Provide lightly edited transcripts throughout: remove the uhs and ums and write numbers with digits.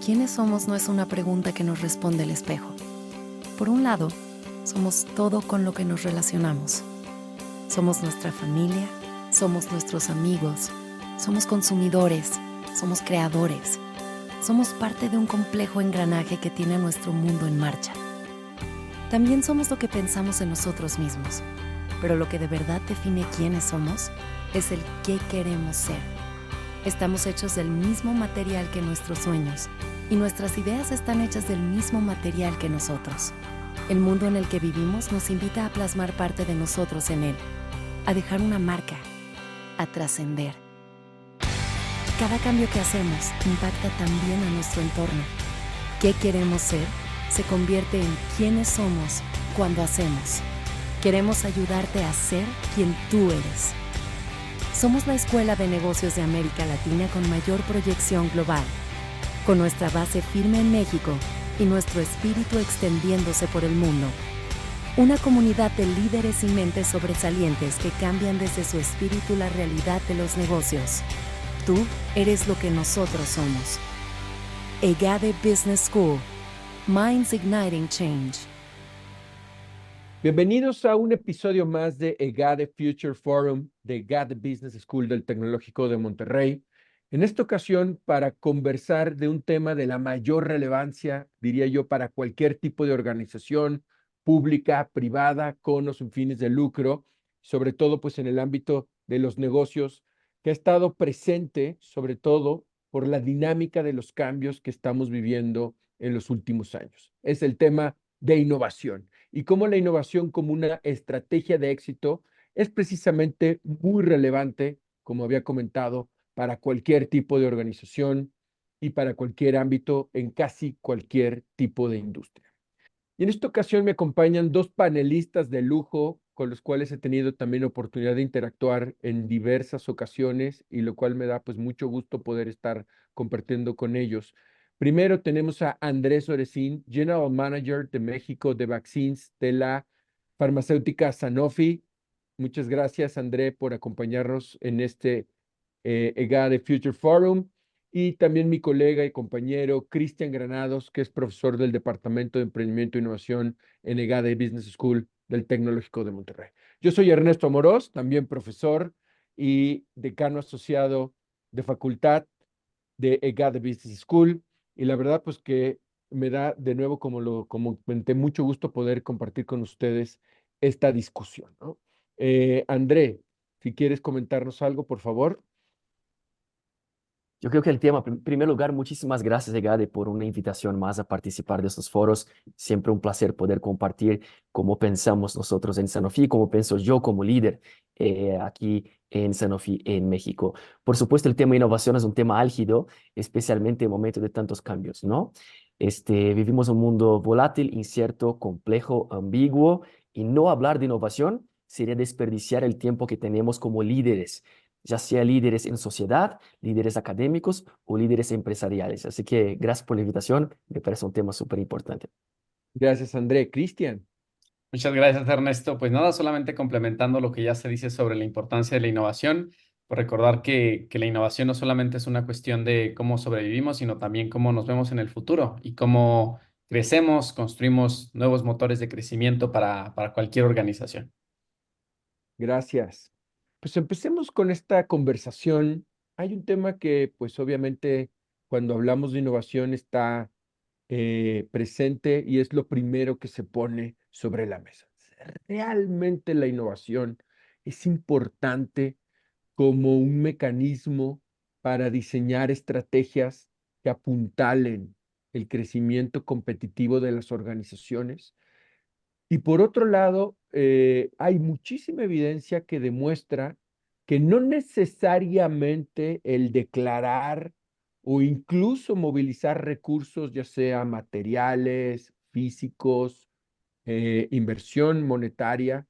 ¿quiénes somos? No es una pregunta que nos responde el espejo. Por un lado, somos todo con lo que nos relacionamos. Somos nuestra familia, somos nuestros amigos, somos consumidores, somos creadores. Somos parte de un complejo engranaje que tiene a nuestro mundo en marcha. También somos lo que pensamos en nosotros mismos, pero lo que de verdad define quiénes somos es el qué queremos ser. Estamos hechos del mismo material que nuestros sueños y nuestras ideas están hechas del mismo material que nosotros. El mundo en el que vivimos nos invita a plasmar parte de nosotros en él, a dejar una marca, a trascender. Cada cambio que hacemos impacta también a nuestro entorno. ¿Qué queremos ser? Se convierte en quiénes somos cuando hacemos. Queremos ayudarte a ser quien tú eres. Somos la Escuela de Negocios de América Latina con mayor proyección global, con nuestra base firme en México y nuestro espíritu extendiéndose por el mundo. Una comunidad de líderes y mentes sobresalientes que cambian desde su espíritu la realidad de los negocios. Tú eres lo que nosotros somos. EGADE Business School. Minds Igniting Change. Bienvenidos a un episodio más de EGADE Future Forum de EGADE Business School del Tecnológico de Monterrey. En esta ocasión, para conversar de un tema de la mayor relevancia, diría yo, para cualquier tipo de organización pública, privada, con o sin fines de lucro, sobre todo pues en el ámbito de los negocios, que ha estado presente sobre todo por la dinámica de los cambios que estamos viviendo en los últimos años. Es el tema de innovación y cómo la innovación como una estrategia de éxito es precisamente muy relevante, como había comentado, para cualquier tipo de organización y para cualquier ámbito en casi cualquier tipo de industria. Y en esta ocasión me acompañan dos panelistas de lujo con los cuales he tenido también oportunidad de interactuar en diversas ocasiones y lo cual me da pues mucho gusto poder estar compartiendo con ellos. Primero tenemos a Andrés Oresín, General Manager de México de Vaccines de la farmacéutica Sanofi. Muchas gracias, André, por acompañarnos en este EGADE Future Forum. Y también mi colega y compañero Cristian Granados, que es profesor del Departamento de Emprendimiento e Innovación en EGADE Business School del Tecnológico de Monterrey. Yo soy Ernesto Amorós, también profesor y decano asociado de facultad de EGADE Business School. Y la verdad, pues que me da de nuevo, como comenté, mucho gusto poder compartir con ustedes esta discusión, ¿no? André, si quieres comentarnos algo, por favor. Yo creo que el tema, en primer lugar, muchísimas gracias, Egade, por una invitación más a participar de estos foros. Siempre un placer poder compartir cómo pensamos nosotros en Sanofi, cómo pienso yo como líder aquí en Sanofi en México. Por supuesto, el tema de innovación es un tema álgido, especialmente en momentos de tantos cambios, ¿no? Vivimos un mundo volátil, incierto, complejo, ambiguo, y no hablar de innovación sería desperdiciar el tiempo que tenemos como líderes, ya sea líderes en sociedad, líderes académicos o líderes empresariales. Así que gracias por la invitación, me parece un tema súper importante. Gracias, André. Cristian. Muchas gracias, Ernesto. Pues nada, solamente complementando lo que ya se dice sobre la importancia de la innovación, por recordar que la innovación no solamente es una cuestión de cómo sobrevivimos, sino también cómo nos vemos en el futuro y cómo crecemos, construimos nuevos motores de crecimiento para cualquier organización. Gracias. Pues empecemos con esta conversación. Hay un tema que, pues obviamente, cuando hablamos de innovación está presente y es lo primero que se pone sobre la mesa. Realmente la innovación es importante como un mecanismo para diseñar estrategias que apuntalen el crecimiento competitivo de las organizaciones. Y por otro lado, hay muchísima evidencia que demuestra que no necesariamente el declarar o incluso movilizar recursos, ya sea materiales, físicos, inversión monetaria,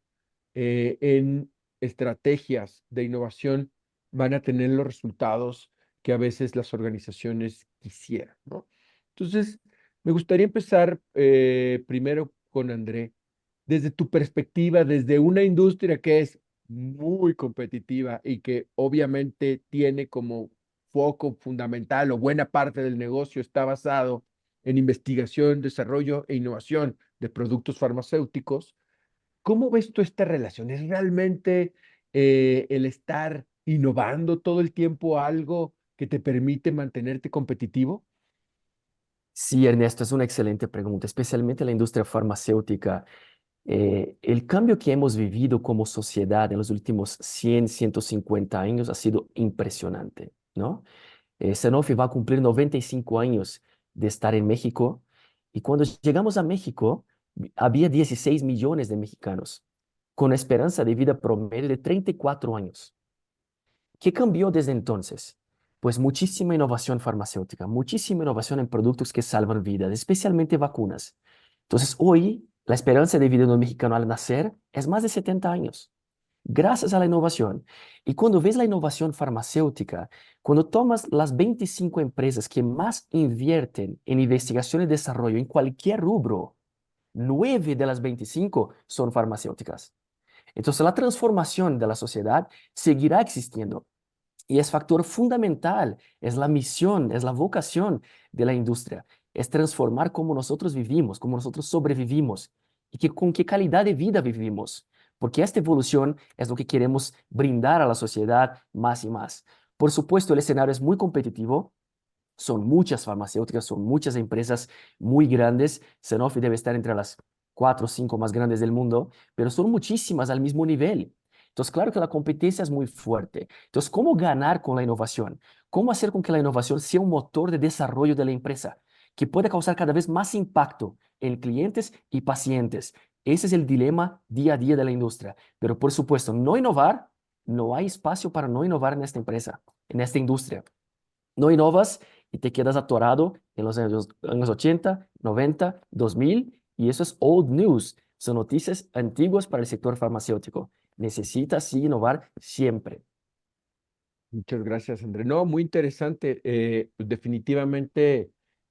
en estrategias de innovación, van a tener los resultados que a veces las organizaciones quisieran, ¿no? Entonces, me gustaría empezar primero con André desde tu perspectiva, desde una industria que es muy competitiva y que obviamente tiene como foco fundamental o buena parte del negocio está basado en investigación, desarrollo e innovación de productos farmacéuticos. ¿Cómo ves tú esta relación? ¿Es realmente el estar innovando todo el tiempo algo que te permite mantenerte competitivo? Sí, Ernesto, es una excelente pregunta, especialmente en la industria farmacéutica. El cambio que hemos vivido como sociedad en los últimos 100, 150 años ha sido impresionante, ¿no? Sanofi va a cumplir 95 años de estar en México y cuando llegamos a México había 16 millones de mexicanos con esperanza de vida promedio de 34 años. ¿Qué cambió desde entonces? Pues muchísima innovación farmacéutica, muchísima innovación en productos que salvan vidas, especialmente vacunas. Entonces, hoy la esperanza de vida de un mexicano al nacer es más de 70 años, gracias a la innovación. Y cuando ves la innovación farmacéutica, cuando tomas las 25 empresas que más invierten en investigación y desarrollo en cualquier rubro, 9 de las 25 son farmacéuticas. Entonces, la transformación de la sociedad seguirá existiendo. Y es factor fundamental, es la misión, es la vocación de la industria, es transformar cómo nosotros vivimos, cómo nosotros sobrevivimos y con qué calidad de vida vivimos, porque esta evolución es lo que queremos brindar a la sociedad más y más. Por supuesto, el escenario es muy competitivo, son muchas farmacéuticas, son muchas empresas muy grandes. Sanofi debe estar entre las 4 o 5 más grandes del mundo, pero son muchísimas al mismo nivel. Entonces, claro que la competencia es muy fuerte. Entonces, ¿cómo ganar con la innovación? ¿Cómo hacer con que la innovación sea un motor de desarrollo de la empresa que pueda causar cada vez más impacto en clientes y pacientes? Ese es el dilema día a día de la industria. Pero, por supuesto, no innovar, no hay espacio para no innovar en esta empresa, en esta industria. No innovas y te quedas atorado en los años 80, 90, 2000, y eso es old news. Son noticias antiguas para el sector farmacéutico. Necesitas sí innovar siempre. Muchas gracias, André. No, muy interesante. Pues definitivamente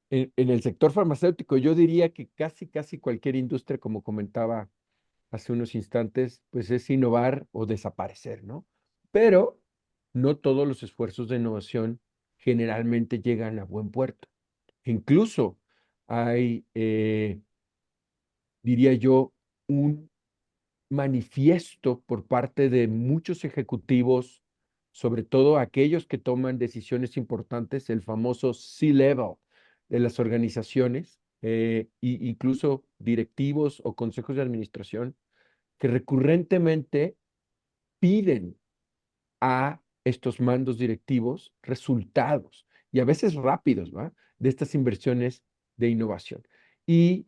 en el sector farmacéutico, yo diría que casi cualquier industria, como comentaba hace unos instantes, pues es innovar o desaparecer, ¿no? Pero no todos los esfuerzos de innovación generalmente llegan a buen puerto. Incluso hay, diría yo, un manifiesto por parte de muchos ejecutivos, sobre todo aquellos que toman decisiones importantes, el famoso C-level de las organizaciones, incluso directivos o consejos de administración, que recurrentemente piden a estos mandos directivos resultados y a veces rápidos, ¿va? De estas inversiones de innovación. Y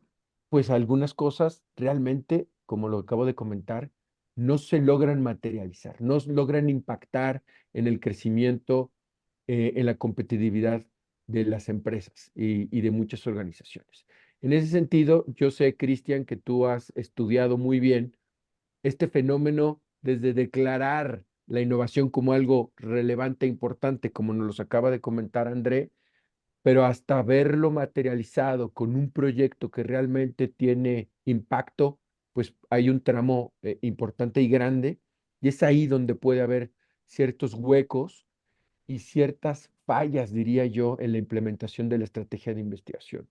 pues algunas cosas realmente, como lo acabo de comentar, no se logran materializar, no logran impactar en el crecimiento, en la competitividad de las empresas y de muchas organizaciones. En ese sentido, yo sé, Cristian, que tú has estudiado muy bien este fenómeno desde declarar la innovación como algo relevante e importante, como nos los acaba de comentar André, pero hasta verlo materializado con un proyecto que realmente tiene impacto, pues hay un tramo importante y grande, y es ahí donde puede haber ciertos huecos y ciertas fallas, diría yo, en la implementación de la estrategia de investigación.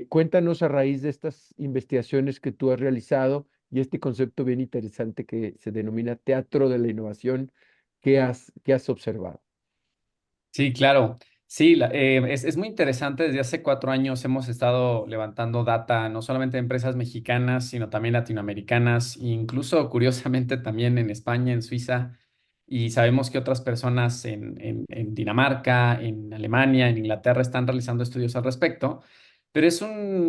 Cuéntanos a raíz de estas investigaciones que tú has realizado y este concepto bien interesante que se denomina teatro de la innovación, ¿qué has observado? Sí, claro. Sí, es muy interesante. Desde hace 4 años hemos estado levantando data, no solamente de empresas mexicanas, sino también latinoamericanas, e incluso curiosamente también en España, en Suiza, y sabemos que otras personas en Dinamarca, en Alemania, en Inglaterra están realizando estudios al respecto, pero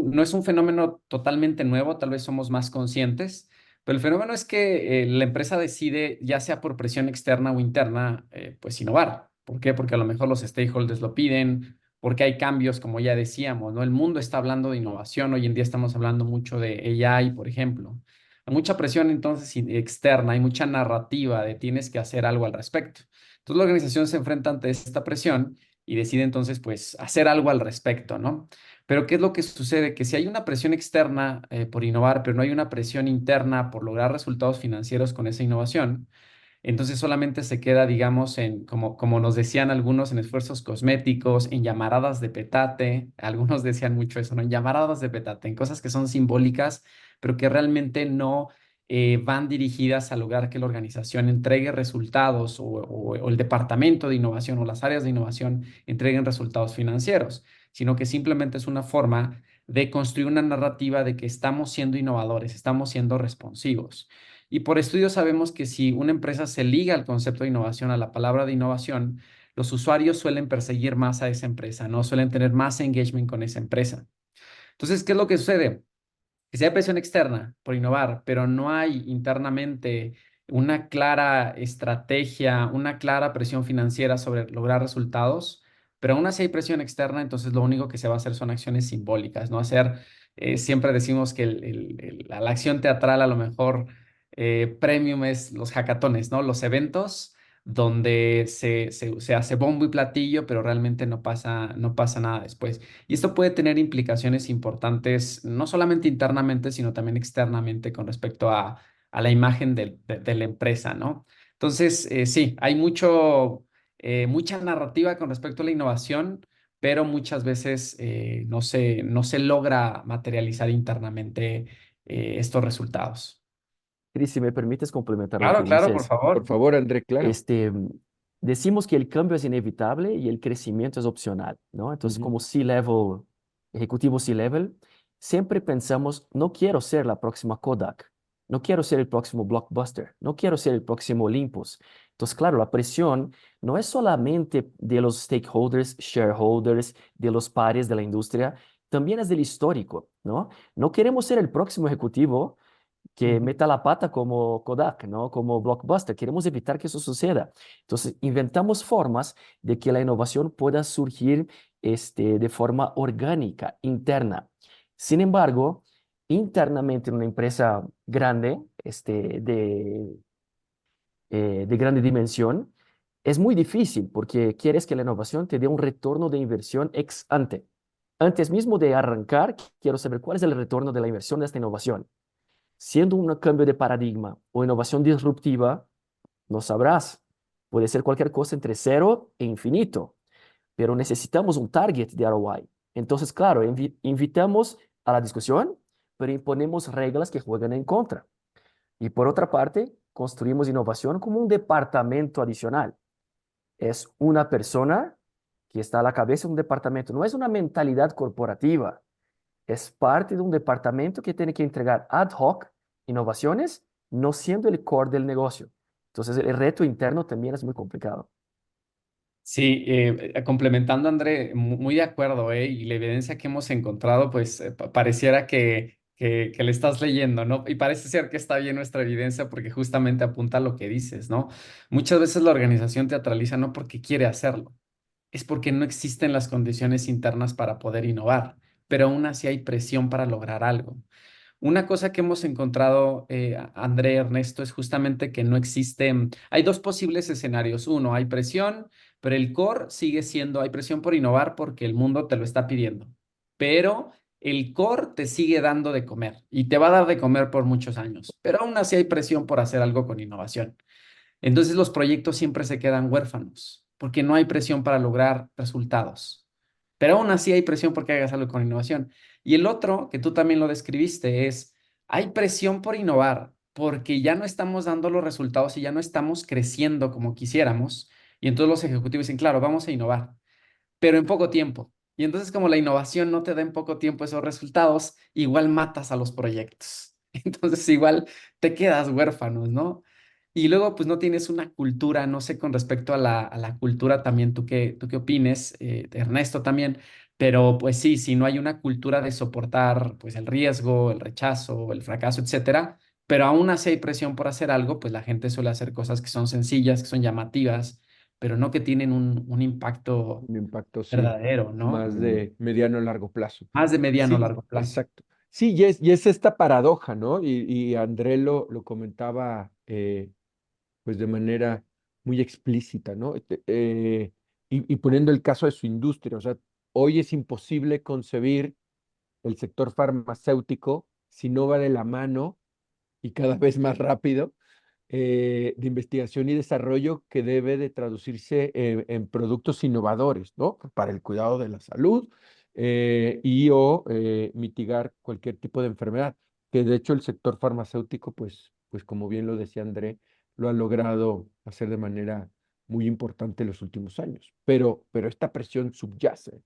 no es un fenómeno totalmente nuevo, tal vez somos más conscientes. Pero el fenómeno es que la empresa decide, ya sea por presión externa o interna, pues innovar. ¿Por qué? Porque a lo mejor los stakeholders lo piden, porque hay cambios, como ya decíamos, ¿no? El mundo está hablando de innovación, hoy en día estamos hablando mucho de AI, por ejemplo. Hay mucha presión entonces externa, hay mucha narrativa de tienes que hacer algo al respecto. Entonces la organización se enfrenta ante esta presión y decide entonces pues hacer algo al respecto, ¿no? Pero ¿qué es lo que sucede? Que si hay una presión externa por innovar, pero no hay una presión interna por lograr resultados financieros con esa innovación, Entonces solamente se queda, digamos, como nos decían algunos, en esfuerzos cosméticos, en llamaradas de petate. Algunos decían mucho eso, ¿no? En llamaradas de petate, en cosas que son simbólicas, pero que realmente no van dirigidas a lograr que la organización entregue resultados o el departamento de innovación o las áreas de innovación entreguen resultados financieros, sino que simplemente es una forma de construir una narrativa de que estamos siendo innovadores, estamos siendo responsivos. Y por estudio sabemos que si una empresa se liga al concepto de innovación, a la palabra de innovación, los usuarios suelen perseguir más a esa empresa, ¿no? Suelen tener más engagement con esa empresa. Entonces, ¿qué es lo que sucede? Que si hay presión externa por innovar, pero no hay internamente una clara estrategia, una clara presión financiera sobre lograr resultados, pero aún así hay presión externa, entonces lo único que se va a hacer son acciones simbólicas, ¿no? Siempre decimos que la acción teatral a lo mejor premium es los hackatones, ¿no? Los eventos donde se hace bombo y platillo, pero realmente no pasa nada después. Y esto puede tener implicaciones importantes, no solamente internamente, sino también externamente con respecto a la imagen de la empresa, ¿no? Entonces, sí, hay mucha narrativa con respecto a la innovación, pero muchas veces no se logra materializar internamente estos resultados. Cris, si me permites complementar lo Claro, que claro, por dices, Por favor. favor, André, claro. este, decimos que el cambio es inevitable y el crecimiento es opcional, ¿no? Entonces, Ujú. como C-level, ejecutivo C-level, siempre pensamos, no quiero ser la próxima Kodak, no quiero ser el próximo Blockbuster, no quiero ser el próximo Olympus. Entonces, claro, la presión no es solamente de los stakeholders, shareholders, de los pares de la industria, también es del histórico, ¿no? No queremos ser el próximo ejecutivo que Ujú. meta la pata como Kodak, ¿no? Como Blockbuster. Queremos evitar que eso suceda. Entonces, inventamos formas de que la innovación pueda surgir de forma orgánica, interna. Sin embargo, internamente en una empresa grande, de grande dimensión, es muy difícil porque quieres que la innovación te dé un retorno de inversión ex ante. Antes mismo de arrancar, quiero saber cuál es el retorno de la inversión de esta innovación. Siendo un cambio de paradigma o innovación disruptiva, no sabrás. Puede ser cualquier cosa entre cero e infinito, pero necesitamos un target de ROI. Entonces, claro, invitamos a la discusión, pero imponemos reglas que juegan en contra. Y por otra parte, construimos innovación como un departamento adicional. Es una persona que está a la cabeza de un departamento, no es una mentalidad corporativa, es parte de un departamento que tiene que entregar ad hoc innovaciones, no siendo el core del negocio. Entonces, el reto interno también es muy complicado. Sí, complementando, André, muy de acuerdo, ¿eh? Y la evidencia que hemos encontrado, pues pareciera que le estás leyendo, ¿no? Y parece ser que está bien nuestra evidencia porque justamente apunta a lo que dices, ¿no? Muchas veces la organización teatraliza no porque quiere hacerlo, es porque no existen las condiciones internas para poder innovar, pero aún así hay presión para lograr algo. Una cosa que hemos encontrado, André, Ernesto, es justamente que no existen, hay dos posibles escenarios. Uno, hay presión, pero el core sigue siendo, hay presión por innovar porque el mundo te lo está pidiendo, pero el core te sigue dando de comer y te va a dar de comer por muchos años, pero aún así hay presión por hacer algo con innovación. Entonces los proyectos siempre se quedan huérfanos porque no hay presión para lograr resultados. Pero aún así hay presión porque hagas algo con innovación. Y el otro, que tú también lo describiste, es, hay presión por innovar porque ya no estamos dando los resultados y ya no estamos creciendo como quisiéramos. Y entonces los ejecutivos dicen, claro, vamos a innovar, pero en poco tiempo. Y entonces como la innovación no te da en poco tiempo esos resultados, igual matas a los proyectos. Entonces igual te quedas huérfanos, ¿no? Y luego pues no tienes una cultura, no sé con respecto a la cultura también, tú qué opines, Ernesto también, pero pues sí, si no hay una cultura de soportar pues el riesgo, el rechazo, el fracaso, etcétera, pero aún así hay presión por hacer algo, pues la gente suele hacer cosas que son sencillas, que son llamativas, pero no que tienen un impacto Un impacto, sí, verdadero, ¿no? más de mediano a largo plazo. Más de mediano o Sí, largo plazo. exacto. Sí, y es esta paradoja, ¿no? Y André lo comentaba pues de manera muy explícita, ¿no? Y poniendo el caso de su industria, o sea, hoy es imposible concebir el sector farmacéutico si no va de la mano y cada vez más rápido de investigación y desarrollo que debe de traducirse en productos innovadores, ¿no? Para el cuidado de la salud y o mitigar cualquier tipo de enfermedad, que de hecho el sector farmacéutico, pues como bien lo decía André, lo ha logrado hacer de manera muy importante en los últimos años, pero esta presión subyace.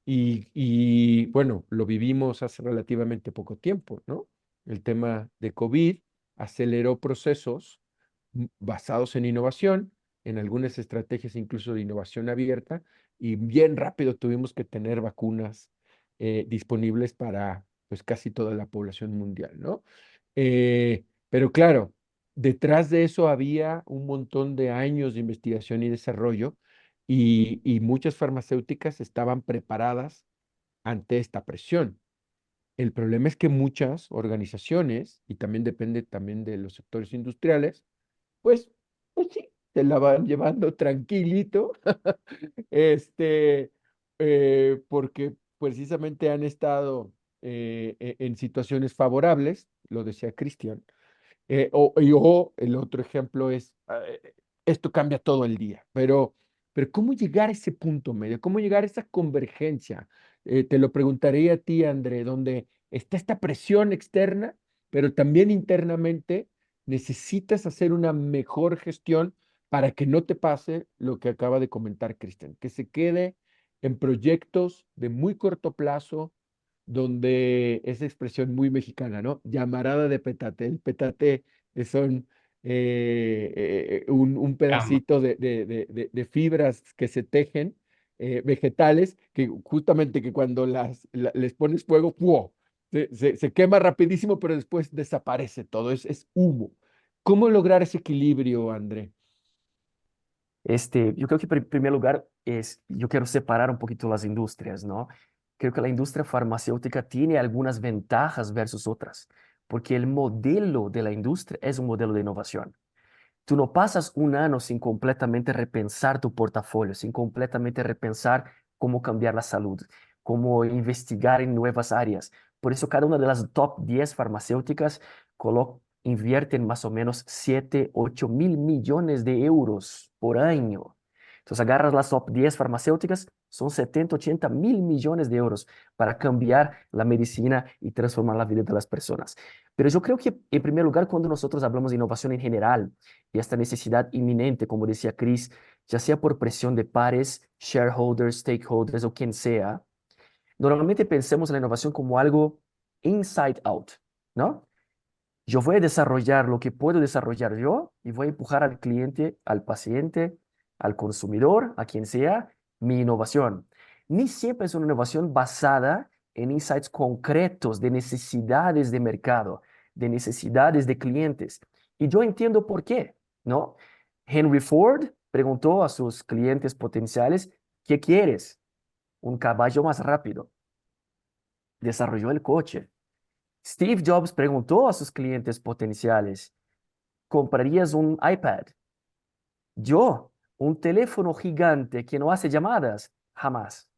Bueno, lo vivimos hace relativamente poco tiempo, ¿no? El tema de COVID aceleró procesos basados en innovación, en algunas estrategias incluso de innovación abierta, y bien rápido tuvimos que tener vacunas disponibles para pues casi toda la población mundial, ¿no? Pero claro, detrás de eso había un montón de años de investigación y desarrollo y muchas farmacéuticas estaban preparadas ante esta presión. El problema es que muchas organizaciones, y también depende también de los sectores industriales, pues, pues sí, se la van llevando tranquilito, este, porque precisamente han estado en situaciones favorables, lo decía Cristian, o el otro ejemplo es, esto cambia todo el día, pero ¿cómo llegar a ese punto medio? ¿Cómo llegar a esa convergencia? Te lo preguntaría a ti, André, donde está esta presión externa, pero también internamente necesitas hacer una mejor gestión para que no te pase lo que acaba de comentar Cristian, que se quede en proyectos de muy corto plazo, donde esa expresión muy mexicana, ¿no? Llamarada de petate. El petate son un Cama. pedacito de fibras que se tejen, vegetales, que justamente que cuando les pones fuego, ¡fua! Se quema rapidísimo, pero después desaparece todo, es humo. ¿Cómo lograr ese equilibrio, André? Yo creo que en primer lugar yo quiero separar un poquito las industrias, ¿no? Creo que la industria farmacéutica tiene algunas ventajas versus otras, porque el modelo de la industria es un modelo de innovación. Tú no pasas un año sin completamente repensar tu portafolio, sin completamente repensar cómo cambiar la salud, cómo investigar en nuevas áreas. Por eso cada una de las top 10 farmacéuticas invierten más o menos 7, 8 mil millones de euros por año. Entonces agarras las top 10 farmacéuticas, son 70, 80 mil millones de euros para cambiar la medicina y transformar la vida de las personas. Pero yo creo que, en primer lugar, cuando nosotros hablamos de innovación en general y esta necesidad inminente, como decía Chris, ya sea por presión de pares, shareholders, stakeholders o quien sea, normalmente pensemos en la innovación como algo inside out, ¿no? Yo voy a desarrollar lo que puedo desarrollar yo y voy a empujar al cliente, al paciente, al consumidor, a quien sea, mi innovación. Ni siempre es una innovación basada en insights concretos de necesidades de mercado, de necesidades de clientes. Y yo entiendo por qué, ¿no? Henry Ford preguntó a sus clientes potenciales, ¿qué quieres? Un caballo más rápido. Desarrolló el coche. Steve Jobs preguntó a sus clientes potenciales, ¿comprarías un iPad? Yo, un teléfono gigante que no hace llamadas, jamás.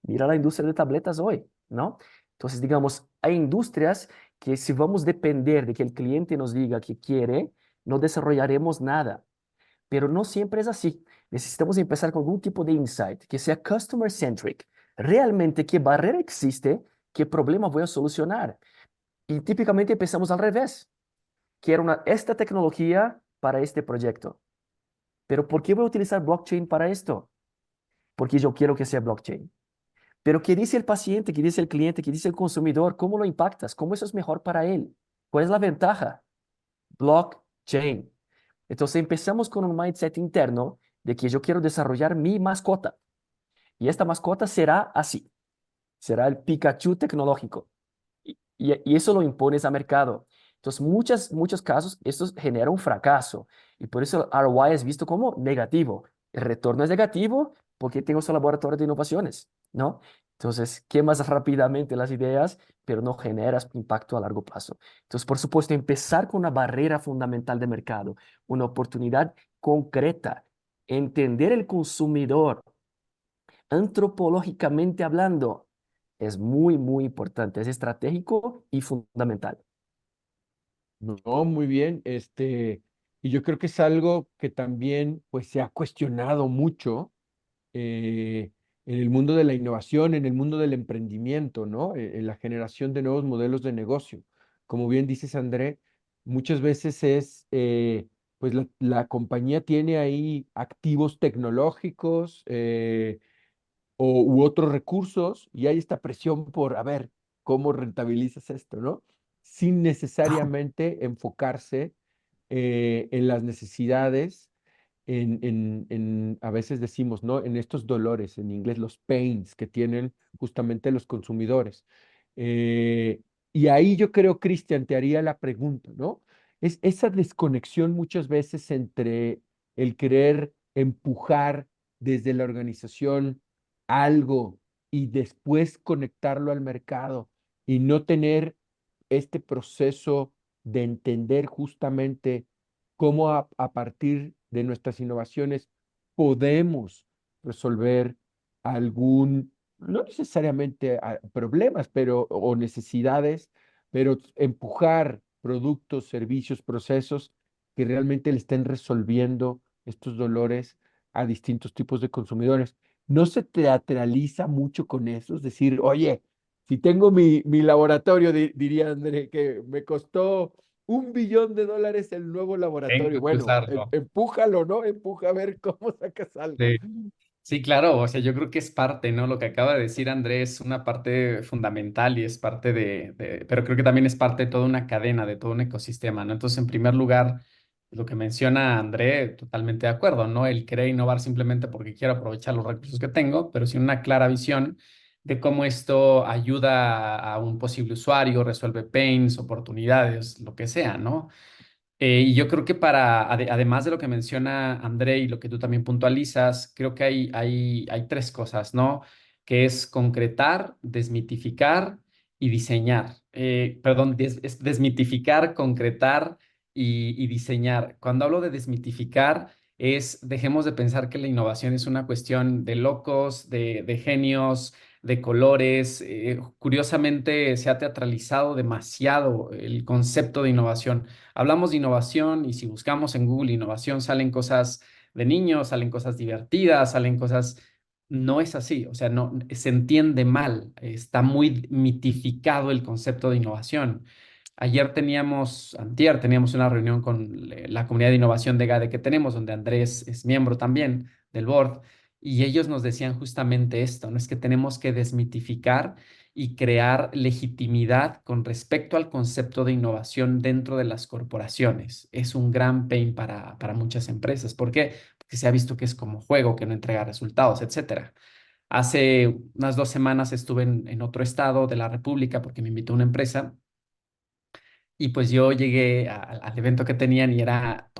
Mira la industria de tabletas hoy, ¿no? Entonces, digamos, hay industrias que si vamos a depender de que el cliente nos diga que quiere, no desarrollaremos nada. Pero no siempre es así. Necesitamos empezar con algún tipo de insight que sea customer centric. Realmente, ¿qué barrera existe? ¿Qué problema voy a solucionar? Y típicamente empezamos al revés. Quiero esta tecnología para este proyecto. Pero ¿por qué voy a utilizar blockchain para esto? Porque yo quiero que sea blockchain. Pero ¿qué dice el paciente? ¿Qué dice el cliente? ¿Qué dice el consumidor? ¿Cómo lo impactas? ¿Cómo eso es mejor para él? ¿Cuál es la ventaja? Blockchain. Entonces empezamos con un mindset interno de que yo quiero desarrollar mi mascota. Y esta mascota será así. Será el Pikachu tecnológico. Y eso lo impones a mercado. Entonces, muchos casos, esto genera un fracaso. Y por eso el ROI es visto como negativo. El retorno es negativo porque tengo ese laboratorio de innovaciones, ¿no? Entonces, quemas rápidamente las ideas, pero no generas impacto a largo plazo. Entonces, por supuesto, empezar con una barrera fundamental de mercado, una oportunidad concreta, entender el consumidor, antropológicamente hablando, es muy, muy importante, es estratégico y fundamental. No, muy bien. Y yo creo que es algo que también pues, se ha cuestionado mucho eh, en el mundo de la innovación, en el mundo del emprendimiento, ¿no? En la generación de nuevos modelos de negocio. Como bien dices, André, muchas veces pues la compañía tiene ahí activos tecnológicos, u otros recursos y hay esta presión por, a ver, ¿cómo rentabilizas esto, no? Sin necesariamente enfocarse en las necesidades, a veces decimos, ¿no? En estos dolores, en inglés los pains que tienen justamente los consumidores. Eh, y ahí yo creo, Cristian, te haría la pregunta, ¿no? Es esa desconexión muchas veces entre el querer empujar desde la organización algo y después conectarlo al mercado y no tener este proceso de entender justamente cómo a partir de nuestras innovaciones podemos resolver algún, no necesariamente problemas, pero o necesidades, pero empujar productos, servicios, procesos que realmente le estén resolviendo estos dolores a distintos tipos de consumidores. No se teatraliza mucho con eso, es decir, oye, si tengo mi laboratorio, diría André, que me costó $1 billón el nuevo laboratorio. Tengo que Bueno, usarlo. empújalo, ¿no? Empuja a ver cómo sacas algo. Sí. Sí, claro, o sea, yo creo que es parte, ¿no? Lo que acaba de decir Andrés es una parte fundamental y es parte pero creo que también es parte de toda una cadena, de todo un ecosistema, ¿no? Entonces, en primer lugar, lo que menciona André, totalmente de acuerdo, ¿no? El querer innovar simplemente porque quiero aprovechar los recursos que tengo, pero sin una clara visión de cómo esto ayuda a un posible usuario, resuelve pains, oportunidades, lo que sea, ¿no? Y yo creo que además de lo que menciona André y lo que tú también puntualizas, creo que hay tres cosas, ¿no? Que es concretar, desmitificar y diseñar. Perdón, es desmitificar, concretar y diseñar. Cuando hablo de desmitificar, dejemos de pensar que la innovación es una cuestión de locos, de genios, de colores. Curiosamente, se ha teatralizado demasiado el concepto de innovación. Hablamos de innovación y si buscamos en Google innovación salen cosas de niños, salen cosas divertidas, salen cosas... No es así, o sea, no se entiende mal, está muy mitificado el concepto de innovación. Antier teníamos una reunión con la comunidad de innovación de GADE que tenemos, donde Andrés es miembro también del board, y ellos nos decían justamente esto, ¿no? Es que tenemos que desmitificar y crear legitimidad con respecto al concepto de innovación dentro de las corporaciones. Es un gran pain para muchas empresas. ¿Por qué? Porque se ha visto que es como juego, que no entrega resultados, etcétera. Hace unas 2 semanas estuve en otro estado de la República porque me invitó una empresa y pues yo llegué al evento que tenían y era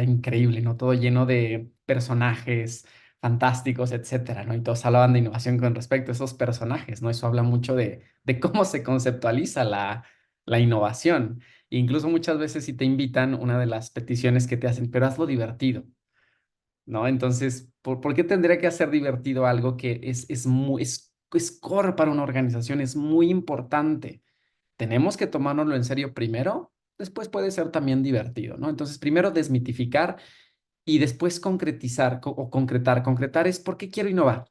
increíble, ¿no? Todo lleno de personajes fantásticos, etcétera, ¿no? Y todos hablaban de innovación con respecto a esos personajes, ¿no? Eso habla mucho de cómo se conceptualiza la innovación. E incluso muchas veces si te invitan, una de las peticiones que te hacen, pero hazlo divertido, ¿no? Entonces, ¿por qué tendría que hacer divertido algo que es core para una organización? Es muy importante. Tenemos que tomárnoslo en serio primero, después puede ser también divertido, ¿no? Entonces, primero desmitificar y después concretizar o concretar. Concretar es por qué quiero innovar.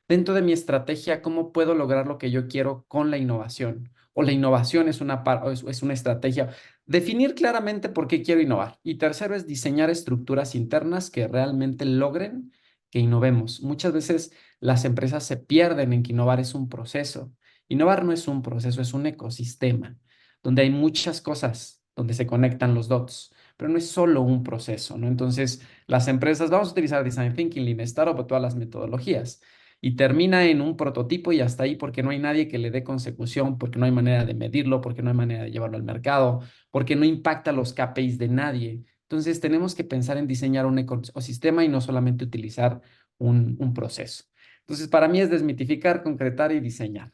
Dentro de mi estrategia, ¿cómo puedo lograr lo que yo quiero con la innovación? O la innovación es una estrategia. Definir claramente por qué quiero innovar. Y tercero es diseñar estructuras internas que realmente logren que innovemos. Muchas veces las empresas se pierden en que innovar es un proceso. Innovar no es un proceso, es un ecosistema donde hay muchas cosas, donde se conectan los dots, pero no es solo un proceso, ¿no? Entonces, las empresas, vamos a utilizar Design Thinking, Lean Startup o todas las metodologías y termina en un prototipo y hasta ahí porque no hay nadie que le dé consecución, porque no hay manera de medirlo, porque no hay manera de llevarlo al mercado, porque no impacta los KPIs de nadie. Entonces tenemos que pensar en diseñar un ecosistema y no solamente utilizar un proceso. Entonces para mí es desmitificar, concretar y diseñar.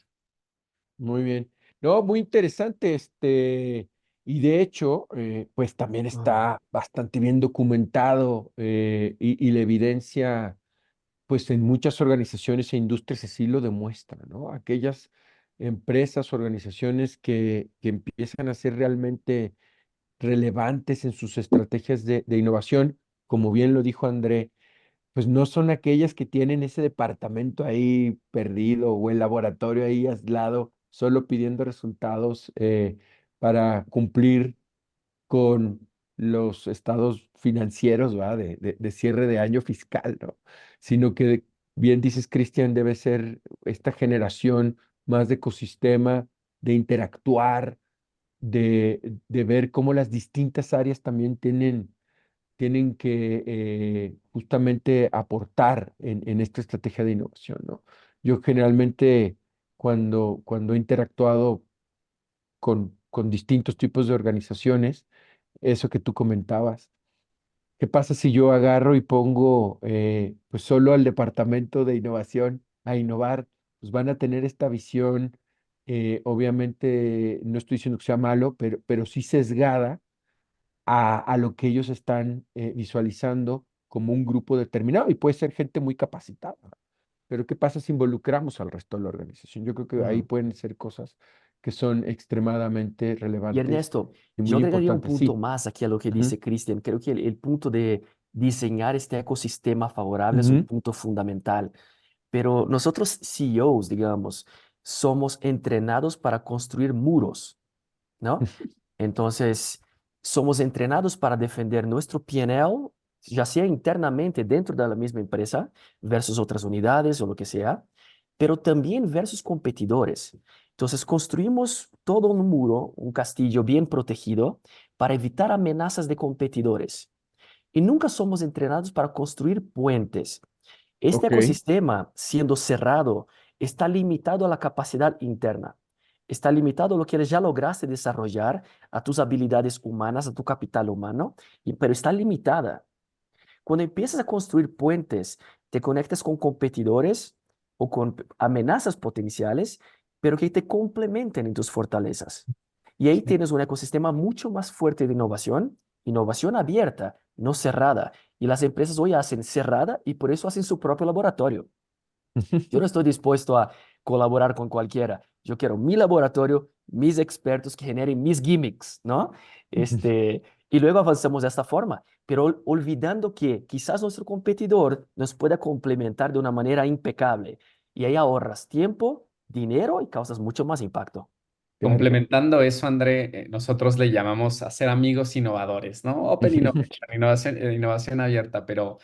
Muy bien. No, muy interesante. Y de hecho, pues también está bastante bien documentado y la evidencia, pues en muchas organizaciones e industrias así lo demuestra, ¿no? Aquellas empresas, organizaciones que empiezan a ser realmente relevantes en sus estrategias de innovación, como bien lo dijo André, pues no son aquellas que tienen ese departamento ahí perdido o el laboratorio ahí aislado, solo pidiendo resultados para cumplir con los estados financieros, ¿verdad? De cierre de año fiscal, ¿no? Sino que, bien dices, Cristian, debe ser esta generación más de ecosistema, de interactuar, de ver cómo las distintas áreas también tienen que justamente aportar en esta estrategia de innovación, ¿no? Yo generalmente cuando he interactuado con distintos tipos de organizaciones, eso que tú comentabas, ¿qué pasa si yo agarro y pongo pues solo al departamento de innovación a innovar? Pues van a tener esta visión, obviamente no estoy diciendo que sea malo, pero sí sesgada a lo que ellos están visualizando como un grupo determinado y puede ser gente muy capacitada. Pero ¿qué pasa si involucramos al resto de la organización? Yo creo que ahí Claro. pueden ser cosas que son extremadamente Y relevantes Ernesto, y yo muy agregaría un importantes. punto Sí. más aquí a lo que Ujú, dice Cristian. Creo que el punto de diseñar este ecosistema favorable es un ujú. punto fundamental. Pero nosotros CEOs, digamos, somos entrenados para construir muros, ¿no? Entonces, somos entrenados para defender nuestro P&L, ya sea internamente dentro de la misma empresa versus otras unidades o lo que sea, pero también versus competidores. Entonces, construimos todo un muro, un castillo bien protegido para evitar amenazas de competidores. Y nunca somos entrenados para construir puentes. Este Ok, ecosistema, siendo cerrado, está limitado a la capacidad interna. Está limitado a lo que ya lograste desarrollar, a tus habilidades humanas, a tu capital humano, pero está limitada. Cuando empiezas a construir puentes, te conectas con competidores o con amenazas potenciales, pero que te complementen en tus fortalezas. Y ahí sí. tienes un ecosistema mucho más fuerte de innovación, innovación abierta, no cerrada. Y las empresas hoy hacen cerrada y por eso hacen su propio laboratorio. Yo no estoy dispuesto a colaborar con cualquiera. Yo quiero mi laboratorio, mis expertos que generen mis gimmicks, ¿no? Y luego avanzamos de esta forma, pero olvidando que quizás nuestro competidor nos pueda complementar de una manera impecable. Y ahí ahorras tiempo, dinero y causas mucho más impacto. Claro. Complementando eso, André, nosotros le llamamos hacer amigos innovadores, ¿no? Open Innovation, innovación abierta, pero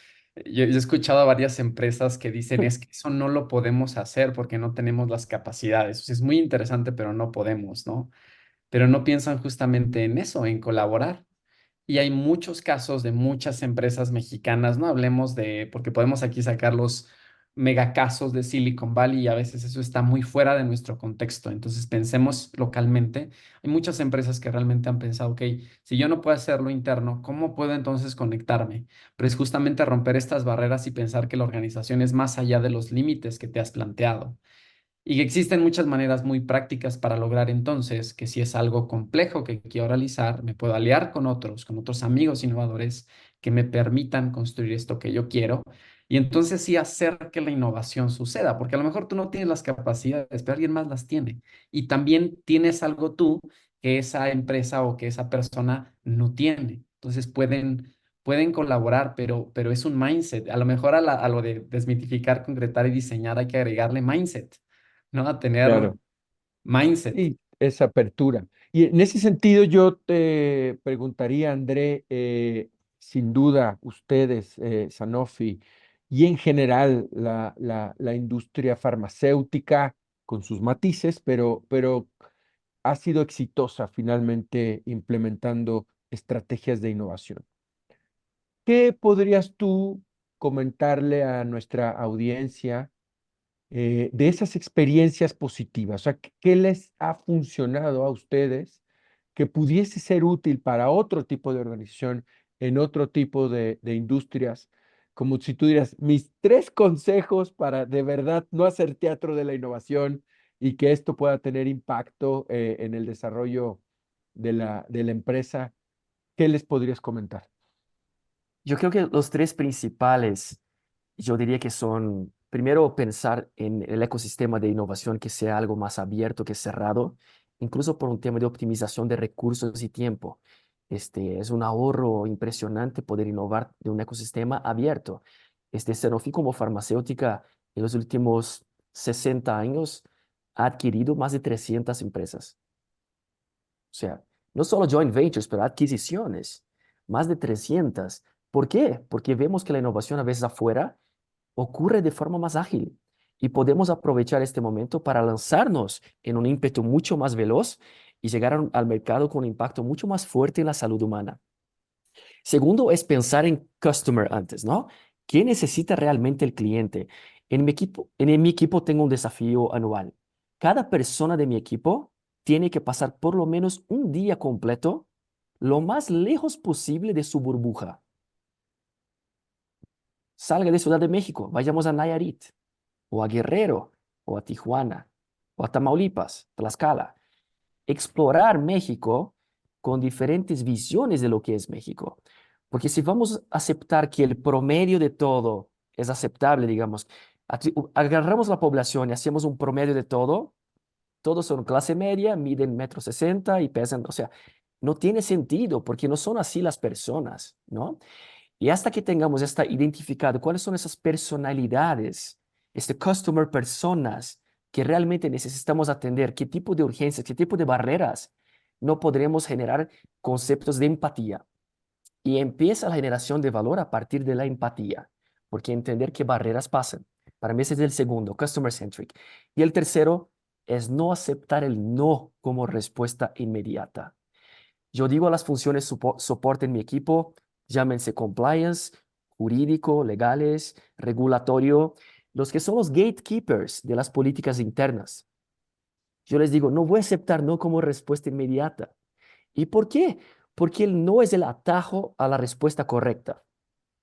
yo he escuchado a varias empresas que dicen es que eso no lo podemos hacer porque no tenemos las capacidades. O sea, es muy interesante, pero no podemos, ¿no? Pero no piensan justamente en eso, en colaborar. Y hay muchos casos de muchas empresas mexicanas, no hablemos de, porque podemos aquí sacar los megacasos de Silicon Valley y a veces eso está muy fuera de nuestro contexto. Entonces pensemos localmente. Hay muchas empresas que realmente han pensado, ok, si yo no puedo hacerlo interno, ¿cómo puedo entonces conectarme? Pero es justamente romper estas barreras y pensar que la organización es más allá de los límites que te has planteado. Y que existen muchas maneras muy prácticas para lograr entonces que si es algo complejo que quiero realizar, me puedo aliar con otros amigos innovadores que me permitan construir esto que yo quiero y entonces sí hacer que la innovación suceda, porque a lo mejor tú no tienes las capacidades, pero alguien más las tiene. Y también tienes algo tú que esa empresa o que esa persona no tiene. Entonces pueden colaborar, pero es un mindset. A lo mejor a lo de desmitificar, concretar y diseñar hay que agregarle mindset, ¿no? A tener Claro. mindset. Y esa apertura. Y en ese sentido yo te preguntaría, André, sin duda ustedes, Sanofi, y en general la industria farmacéutica, con sus matices, pero ha sido exitosa finalmente implementando estrategias de innovación. ¿Qué podrías tú comentarle a nuestra audiencia de esas experiencias positivas? O sea, ¿qué les ha funcionado a ustedes que pudiese ser útil para otro tipo de organización en otro tipo de industrias? Como si tú dirás, mis 3 consejos para de verdad no hacer teatro de la innovación y que esto pueda tener impacto en el desarrollo de la empresa, ¿qué les podrías comentar? Yo creo que los tres principales, yo diría que son primero pensar en el ecosistema de innovación que sea algo más abierto que cerrado, incluso por un tema de optimización de recursos y tiempo. Es un ahorro impresionante poder innovar de un ecosistema abierto. Sanofi como farmacéutica en los últimos 60 años ha adquirido más de 300 empresas. O sea, no solo joint ventures, pero adquisiciones, más de 300. ¿Por qué? Porque vemos que la innovación a veces afuera ocurre de forma más ágil y podemos aprovechar este momento para lanzarnos en un ímpetu mucho más veloz y llegar al mercado con un impacto mucho más fuerte en la salud humana. Segundo es pensar en customer antes, ¿no? ¿Qué necesita realmente el cliente? En mi equipo tengo un desafío anual. Cada persona de mi equipo tiene que pasar por lo menos un día completo lo más lejos posible de su burbuja. Salga de Ciudad de México, vayamos a Nayarit, o a Guerrero, o a Tijuana, o a Tamaulipas, Tlaxcala. Explorar México con diferentes visiones de lo que es México. Porque si vamos a aceptar que el promedio de todo es aceptable, digamos, agarramos la población y hacemos un promedio de todo, todos son clase media, miden 1,60 m y pesan, o sea, no tiene sentido porque no son así las personas, ¿no? Y hasta que tengamos identificado cuáles son esas personalidades, customer personas que realmente necesitamos atender, qué tipo de urgencias, qué tipo de barreras, no podremos generar conceptos de empatía. Y empieza la generación de valor a partir de la empatía, porque entender qué barreras pasan. Para mí ese es el segundo, customer centric. Y el tercero es no aceptar el no como respuesta inmediata. Yo digo a las funciones soporte en mi equipo, llámense compliance, jurídico, legales, regulatorio, los que son los gatekeepers de las políticas internas. Yo les digo, no voy a aceptar no como respuesta inmediata. ¿Y por qué? Porque el no es el atajo a la respuesta correcta.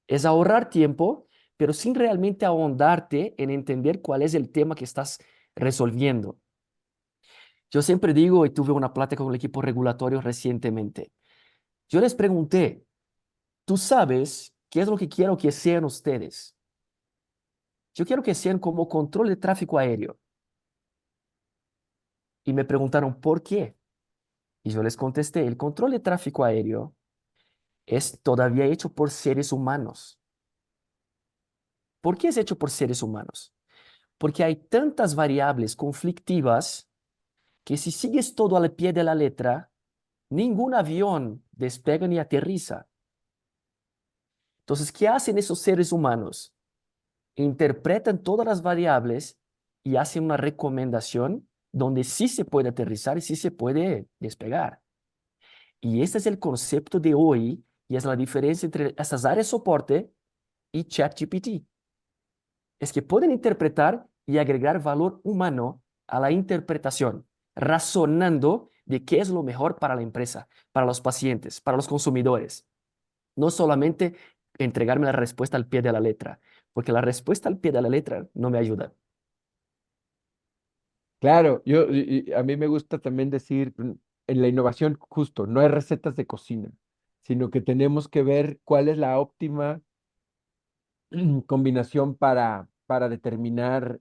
Es ahorrar tiempo, pero sin realmente ahondarte en entender cuál es el tema que estás resolviendo. Yo siempre digo, y tuve una plática con el equipo regulatorio recientemente, yo les pregunté, ¿tú sabes qué es lo que quiero que sean ustedes? Yo quiero que sean como control de tráfico aéreo. Y me preguntaron, ¿por qué? Y yo les contesté, el control de tráfico aéreo es todavía hecho por seres humanos. ¿Por qué es hecho por seres humanos? Porque hay tantas variables conflictivas que si sigues todo al pie de la letra, ningún avión despega ni aterriza. Entonces, ¿qué hacen esos seres humanos? Interpretan todas las variables y hacen una recomendación donde sí se puede aterrizar y sí se puede despegar. Y este es el concepto de hoy y es la diferencia entre esas áreas de soporte y ChatGPT. Es que pueden interpretar y agregar valor humano a la interpretación, razonando de qué es lo mejor para la empresa, para los pacientes, para los consumidores. No solamente entregarme la respuesta al pie de la letra, porque la respuesta al pie de la letra no me ayuda. Claro, a mí me gusta también decir, en la innovación justo, no hay recetas de cocina, sino que tenemos que ver cuál es la óptima combinación para determinar,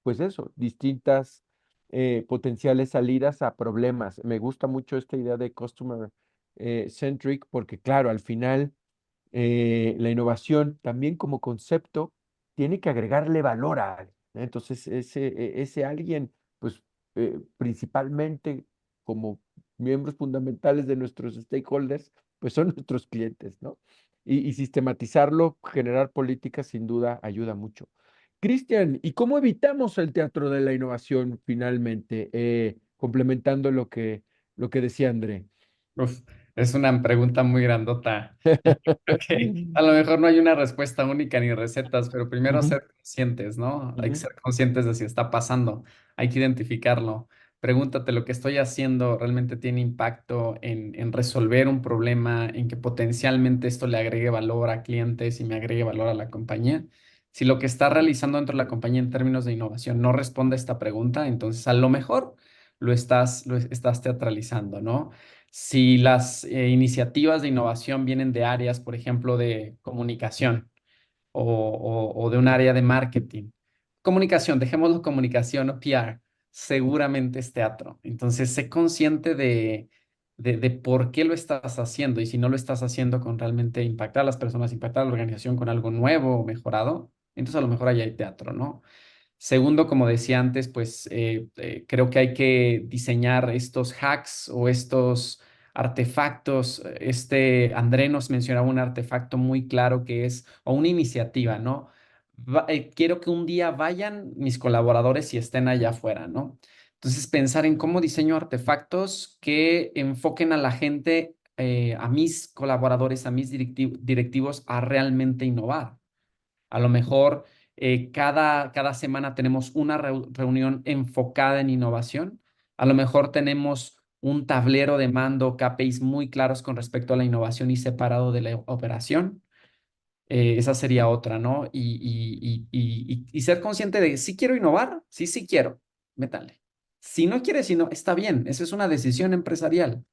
pues eso, distintas potenciales salidas a problemas. Me gusta mucho esta idea de customer centric porque, claro, al final la innovación también como concepto tiene que agregarle valor a alguien, ¿no? Entonces, ese alguien, pues principalmente como miembros fundamentales de nuestros stakeholders, pues son nuestros clientes, ¿no? Y sistematizarlo, generar políticas, sin duda ayuda mucho. Cristian, ¿y cómo evitamos el teatro de la innovación finalmente? Complementando lo que decía André. Uf, es una pregunta muy grandota. Creo que a lo mejor no hay una respuesta única ni recetas, pero primero Ujú, ser conscientes, ¿no? Hay que ujú. ser conscientes de si está pasando, hay que identificarlo. Pregúntate, ¿lo que estoy haciendo realmente tiene impacto en resolver un problema, en que potencialmente esto le agregue valor a clientes y me agregue valor a la compañía? Si lo que está realizando dentro de la compañía en términos de innovación no responde a esta pregunta, entonces a lo mejor lo estás teatralizando, ¿no? Si las iniciativas de innovación vienen de áreas, por ejemplo, de comunicación o de un área de marketing, comunicación, dejémoslo comunicación o PR, seguramente es teatro. Entonces, sé consciente de por qué lo estás haciendo y si no lo estás haciendo con realmente impactar a las personas, impactar a la organización con algo nuevo o mejorado, entonces a lo mejor ahí hay teatro, ¿no? Segundo, como decía antes, pues creo que hay que diseñar estos hacks o estos artefactos. André nos mencionaba un artefacto muy claro que es, o una iniciativa, ¿no? Quiero que un día vayan mis colaboradores y estén allá afuera, ¿no? Entonces, pensar en cómo diseño artefactos que enfoquen a la gente, a mis colaboradores, a mis directivos, a realmente innovar. A lo mejor cada semana tenemos una reunión enfocada en innovación. A lo mejor tenemos un tablero de mando, KPIs muy claros con respecto a la innovación y separado de la operación. Esa sería otra, ¿no? Y ser consciente de si quiero innovar, sí, sí quiero, métale. Si no quieres, si no, está bien, esa es una decisión empresarial.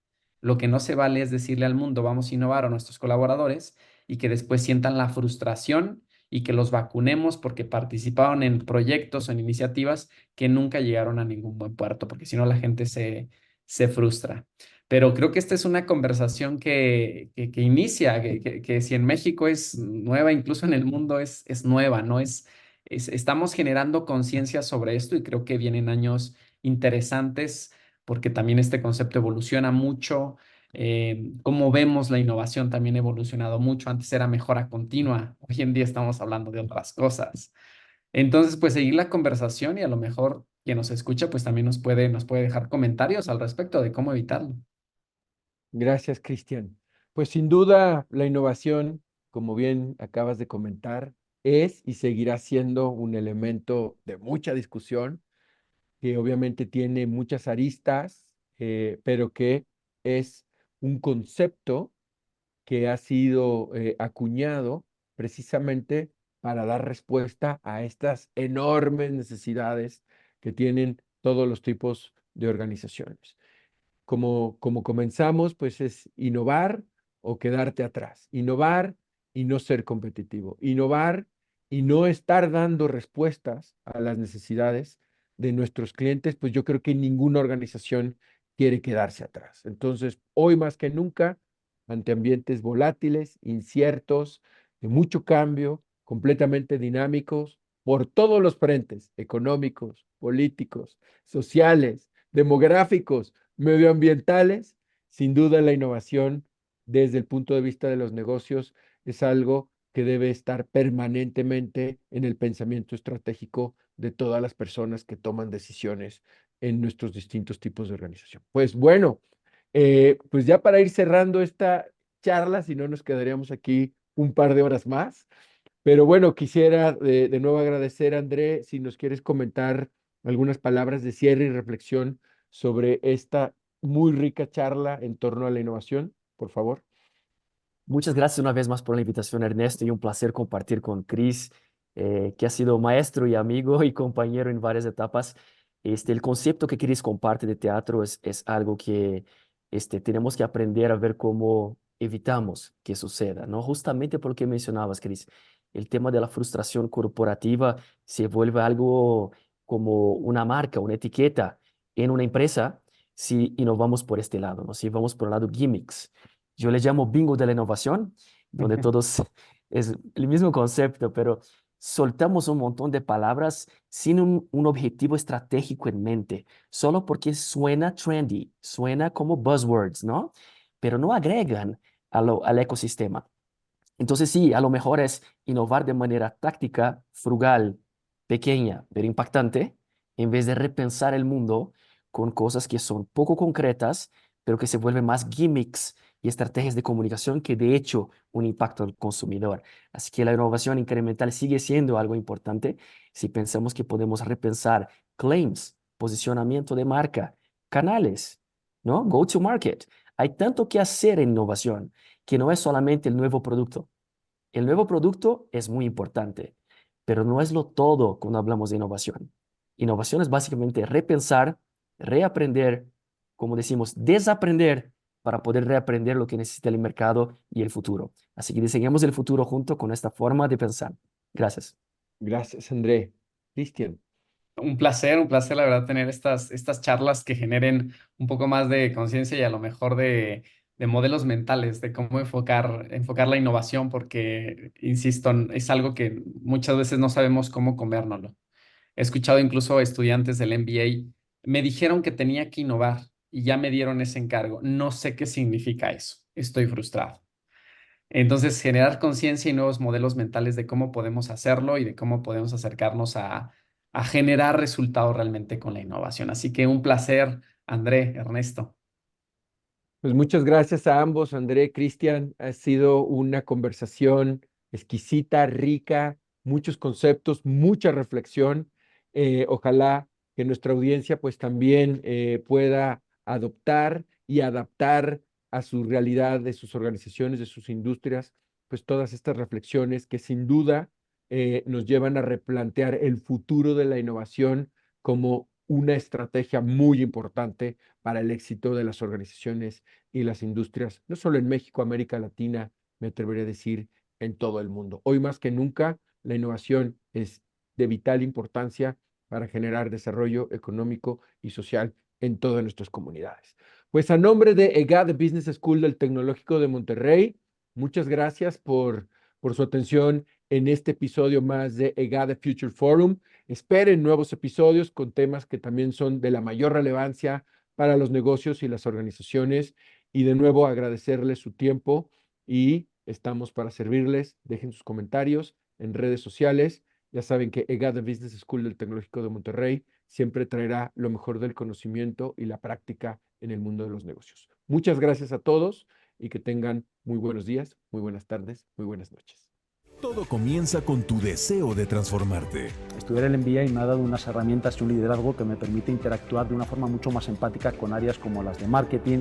Lo que no se vale es decirle al mundo, vamos a innovar a nuestros colaboradores y que después sientan la frustración y que los vacunemos porque participaron en proyectos o en iniciativas que nunca llegaron a ningún buen puerto, porque si no la gente se frustra. Pero creo que esta es una conversación que inicia, que si en México es nueva, incluso en el mundo es nueva, ¿no? Estamos generando conciencia sobre esto y creo que vienen años interesantes porque también este concepto evoluciona mucho. Como vemos, la innovación también ha evolucionado mucho. Antes era mejora continua, hoy en día estamos hablando de otras cosas. Entonces, pues seguir la conversación y a lo mejor quien nos escucha, pues también nos puede dejar comentarios al respecto de cómo evitarlo. Gracias, Cristian. Pues sin duda la innovación, como bien acabas de comentar, es y seguirá siendo un elemento de mucha discusión, que obviamente tiene muchas aristas, pero que es un concepto que ha sido acuñado precisamente para dar respuesta a estas enormes necesidades que tienen todos los tipos de organizaciones. Como comenzamos, pues es innovar o quedarte atrás. Innovar y no ser competitivo. Innovar y no estar dando respuestas a las necesidades de nuestros clientes, pues yo creo que ninguna organización quiere quedarse atrás. Entonces, hoy más que nunca, ante ambientes volátiles, inciertos, de mucho cambio, completamente dinámicos, por todos los frentes, económicos, políticos, sociales, demográficos, medioambientales, sin duda la innovación desde el punto de vista de los negocios es algo que debe estar permanentemente en el pensamiento estratégico de todas las personas que toman decisiones en nuestros distintos tipos de organización. Pues bueno, pues ya para ir cerrando esta charla, si no nos quedaríamos aquí un par de horas más, pero bueno, quisiera de nuevo agradecer, André, si nos quieres comentar algunas palabras de cierre y reflexión sobre esta muy rica charla en torno a la innovación, por favor. Muchas gracias una vez más por la invitación, Ernesto, y un placer compartir con Chris, que ha sido maestro y amigo y compañero en varias etapas. El concepto que Chris comparte de teatro es algo que tenemos que aprender a ver cómo evitamos que suceda, ¿no? Justamente por lo que mencionabas, Chris, el tema de la frustración corporativa se vuelve algo como una marca, una etiqueta en una empresa si innovamos por este lado, ¿no? Si vamos por el lado gimmicks. Yo le llamo bingo de la innovación, donde todos es el mismo concepto, pero soltamos un montón de palabras sin un objetivo estratégico en mente, solo porque suena trendy, suena como buzzwords, ¿no? Pero no agregan al ecosistema. Entonces sí, a lo mejor es innovar de manera táctica, frugal, pequeña, pero impactante, en vez de repensar el mundo con cosas que son poco concretas, pero que se vuelven más gimmicks y estrategias de comunicación que de hecho un impacto al consumidor. Así que la innovación incremental sigue siendo algo importante si pensamos que podemos repensar claims, posicionamiento de marca, canales, ¿no? Go to market. Hay tanto que hacer en innovación que no es solamente el nuevo producto. El nuevo producto es muy importante, pero no es lo todo cuando hablamos de innovación. Innovación es básicamente repensar, reaprender, como decimos, desaprender para poder reaprender lo que necesita el mercado y el futuro. Así que diseñemos el futuro junto con esta forma de pensar. Gracias. Gracias, André. Cristian. Un placer, la verdad, tener estas charlas que generen un poco más de conciencia y a lo mejor de modelos mentales, de cómo enfocar la innovación, porque, insisto, es algo que muchas veces no sabemos cómo comérnoslo. He escuchado incluso estudiantes del MBA, me dijeron que tenía que innovar y ya me dieron ese encargo. No sé qué significa eso, estoy frustrado. Entonces, generar conciencia y nuevos modelos mentales de cómo podemos hacerlo y de cómo podemos acercarnos a generar resultados realmente con la innovación. Así que un placer, André, Ernesto. Pues muchas gracias a ambos, André, Cristian. Ha sido una conversación exquisita, rica, muchos conceptos, mucha reflexión. Ojalá que nuestra audiencia pues también pueda adoptar y adaptar a su realidad, de sus organizaciones, de sus industrias, pues todas estas reflexiones que sin duda nos llevan a replantear el futuro de la innovación como una estrategia muy importante para el éxito de las organizaciones y las industrias, no solo en México, América Latina, me atrevería a decir en todo el mundo. Hoy más que nunca, la innovación es de vital importancia para generar desarrollo económico y social en todas nuestras comunidades. Pues a nombre de EGADE Business School del Tecnológico de Monterrey, muchas gracias por su atención en este episodio más de EGADE Future Forum. Esperen nuevos episodios con temas que también son de la mayor relevancia para los negocios y las organizaciones. Y de nuevo agradecerles su tiempo y estamos para servirles. Dejen sus comentarios en redes sociales. Ya saben que EGADE Business School del Tecnológico de Monterrey siempre traerá lo mejor del conocimiento y la práctica en el mundo de los negocios. Muchas gracias a todos y que tengan muy buenos días, muy buenas tardes, muy buenas noches. Todo comienza con tu deseo de transformarte. Estudiar el MBA me ha dado unas herramientas y un liderazgo que me permite interactuar de una forma mucho más empática con áreas como las de marketing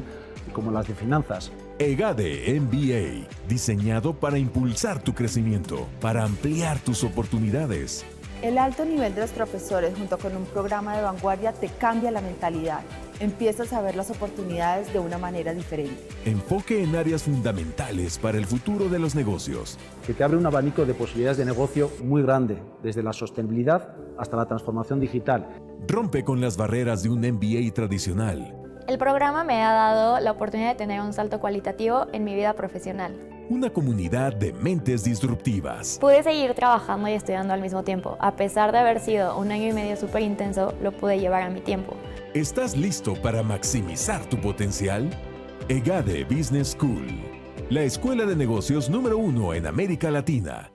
y como las de finanzas. EGADE MBA, diseñado para impulsar tu crecimiento, para ampliar tus oportunidades. El alto nivel de los profesores junto con un programa de vanguardia te cambia la mentalidad. Empiezas a ver las oportunidades de una manera diferente. Enfoque en áreas fundamentales para el futuro de los negocios. Que te abre un abanico de posibilidades de negocio muy grande, desde la sostenibilidad hasta la transformación digital. Rompe con las barreras de un MBA tradicional. El programa me ha dado la oportunidad de tener un salto cualitativo en mi vida profesional. Una comunidad de mentes disruptivas. Pude seguir trabajando y estudiando al mismo tiempo. A pesar de haber sido un año y medio súper intenso, lo pude llevar a mi tiempo. ¿Estás listo para maximizar tu potencial? EGADE Business School, la escuela de negocios número 1 en América Latina.